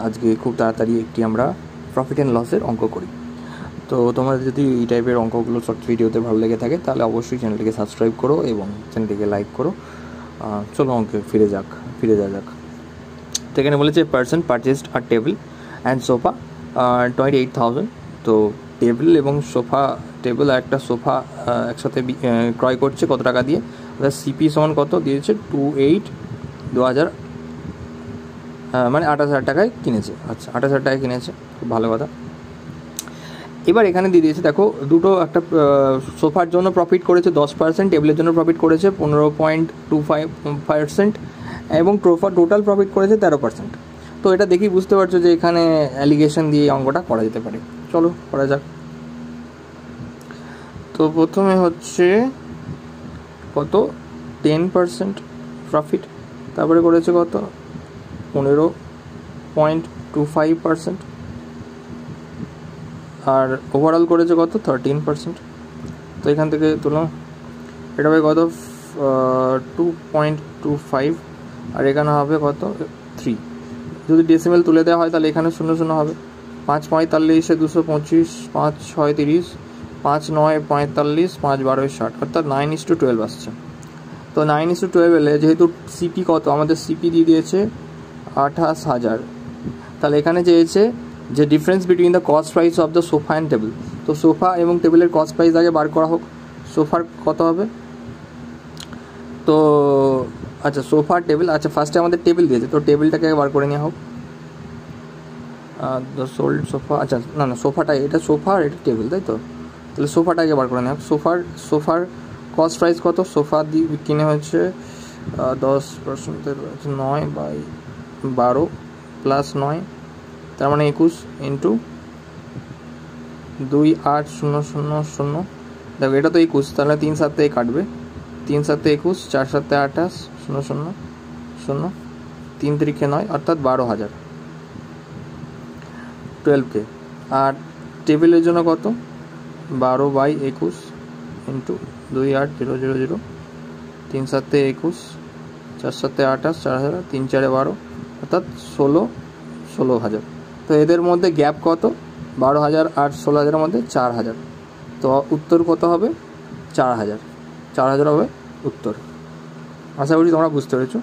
আজকে খুব তাড়াতাড়ি একটি আমরা প্রফিট অ্যান্ড লসের অঙ্ক করি। তো তোমাদের যদি এই টাইপের অঙ্কগুলো শর্ট ভিডিওতে ভালো লেগে থাকে তাহলে অবশ্যই চ্যানেলটিকে সাবস্ক্রাইব করো এবং চ্যানেলটিকে লাইক করো। চলো অঙ্কে ফিরে যাওয়া যাক। তো এখানে বলেছে পার্সন পারচেসড আর টেবিল অ্যান্ড সোফা 28,000। তো টেবিল এবং সোফা, টেবিল আর একটা সোফা একসাথে ক্রয় করছে কত টাকা দিয়ে? সিপি সমান কত দিয়েছে? 2000 মানে 28,000 টাকায় কিনেছে। আচ্ছা, 28,000 টাকায় কিনেছে, খুব ভালো কথা। এবার এখানে দিয়ে দিয়েছে, দেখো দুটো, একটা সোফার জন্য প্রফিট করেছে 10%, টেবিলের জন্য প্রফিট করেছে 15.25% এবং টোটাল প্রফিট করেছে 13%। তো এটা দেখেই বুঝতে পারছো যে এখানে অ্যালিগেশন দিয়ে অঙ্কটা করা যেতে পারে। চলো করা যাক। তো প্রথমে হচ্ছে কত? 10% প্রফিট, তারপরে করেছে কত? 15.25%, আর ওভারঅল করেছে কত? 13%। তো এখান থেকে তুলো, এটা হবে কত? 2.25, আর এখানে হবে কত? 3। যদি ডেসিমেল তুলে দেওয়া হয় তাহলে এখানে 0 হবে। 5 45 225, 5 6 30, 5 9 45, 5 12 60, অর্থাৎ 9:12 আসছে। তো 9:12 এলে যেহেতু সিপি কত, আমাদের সিপি দিয়ে দিয়েছে 28,000, তাহলে এখানে চেয়েছে যে difference between the cost price of the sofa and table. তো সোফা এবং টেবিলের কস্ট প্রাইস আগে বার করা হোক। সোফার কত হবে? তো আচ্ছা, সোফা টেবিল, আচ্ছা ফার্স্টে আমাদের টেবিল দিয়েছে, তো টেবিলটাকে বার করে নেওয়া হোক। দ্য সোল্ড সোফা, আচ্ছা না সোফাটা, এটা সোফা আর এটা টেবিল, তাই তো? তাহলে সোফাটাকে বার করে নেওয়া হোক। সোফার কস্ট প্রাইস কত? সোফা দিয়ে কিনে হচ্ছে 10% 9/12 প্লাস 9, তার মানে 21 ইন্টু 28000। দেখো এটা তো 21, তাহলে 3 7 কাটবে, 3 7 21, 4 7 28, 0 0 0, 3 3 9, অর্থাৎ 12,000, 12K। আর টেবিলের জন্য কত? 12/21 ইন্টু 28000, 3 7 21, 4 7 28, 4000, 3 4 12, অর্থাৎ 16,000। তো এদের মধ্যে গ্যাপ কত? 12,000 আর 16,000-এর মধ্যে 4,000। তো উত্তর কত হবে? 4,000 হবে উত্তর। আশা করি তোমরা বুঝতে পেরেছো।